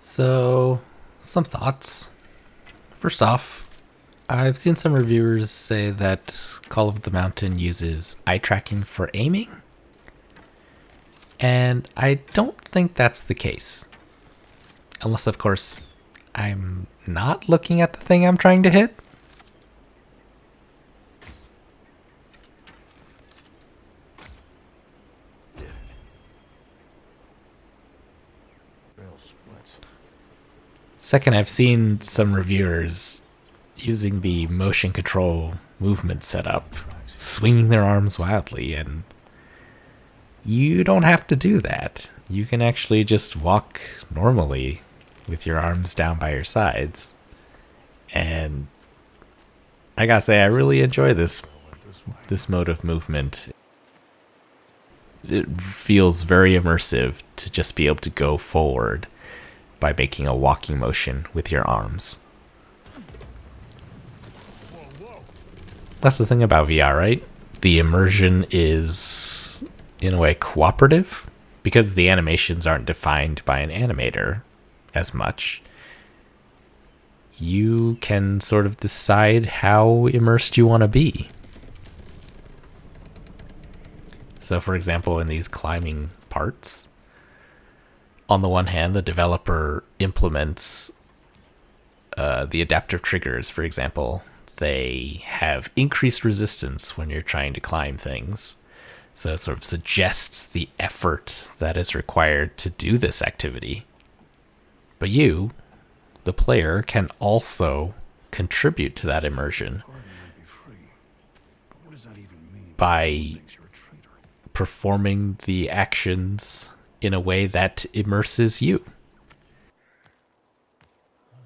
So, some thoughts. First off, I've seen some reviewers say that Call of the Mountain uses eye tracking for aiming, and I don't think that's the case. Unless, of course, I'm not looking at the thing I'm trying to hit. Second, I've seen some reviewers using the motion control movement setup, swinging their arms wildly, and you don't have to do that. You can actually just walk normally with your arms down by your sides. And I gotta say, I really enjoy this mode of movement. It feels very immersive to just be able to go forward by making a walking motion with your arms. That's the thing about VR, right? The immersion is, in a way, cooperative because the animations aren't defined by an animator as much. You can sort of decide how immersed you want to be. So, for example, in these climbing parts, on the one hand, the developer implements the adaptive triggers, for example. They have increased resistance when you're trying to climb things. So it sort of suggests the effort that is required to do this activity. But you, the player, can also contribute to that immersion by performing the actions in a way that immerses you. Those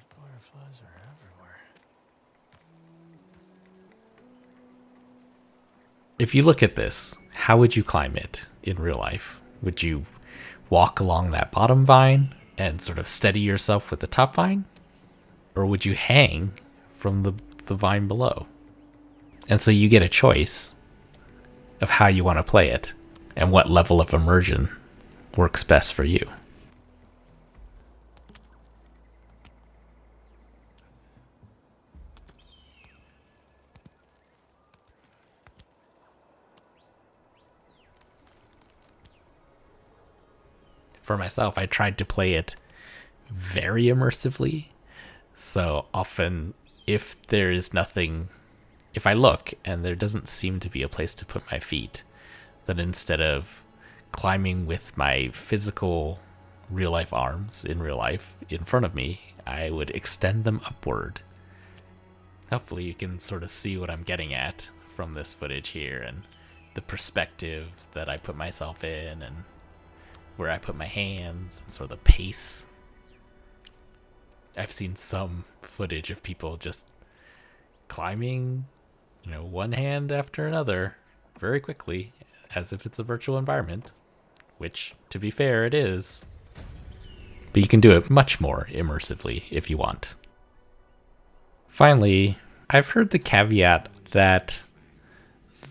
butterflies are everywhere. If you look at this, how would you climb it in real life? Would you walk along that bottom vine and sort of steady yourself with the top vine? Or would you hang from the vine below? And so you get a choice of how you want to play it and what level of immersion works best for you. For myself, I tried to play it very immersively. So often, if there is nothing, if I look and there doesn't seem to be a place to put my feet, then instead of climbing with my physical real life arms in real life in front of me, I would extend them upward. Hopefully you can sort of see what I'm getting at from this footage here and the perspective that I put myself in and where I put my hands and sort of the pace. I've seen some footage of people just climbing, one hand after another very quickly as if it's a virtual environment. Which, to be fair, it is. But you can do it much more immersively if you want. Finally, I've heard the caveat that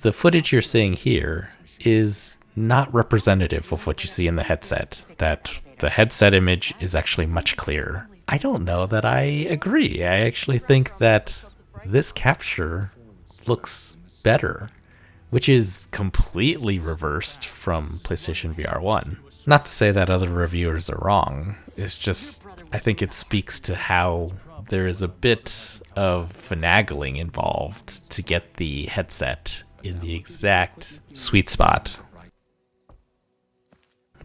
the footage you're seeing here is not representative of what you see in the headset, that the headset image is actually much clearer. I don't know that I agree. I actually think that this capture looks better, which is completely reversed from PlayStation VR 1. Not to say that other reviewers are wrong, it's just, I think it speaks to how there is a bit of finagling involved to get the headset in the exact sweet spot.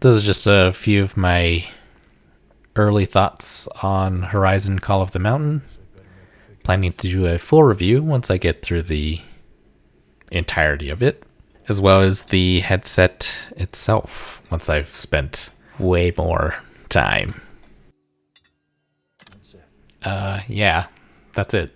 Those are just a few of my early thoughts on Horizon Call of the Mountain. Planning to do a full review once I get through the entirety of it, as well as the headset itself once I've spent way more time. That's it. Yeah, that's it.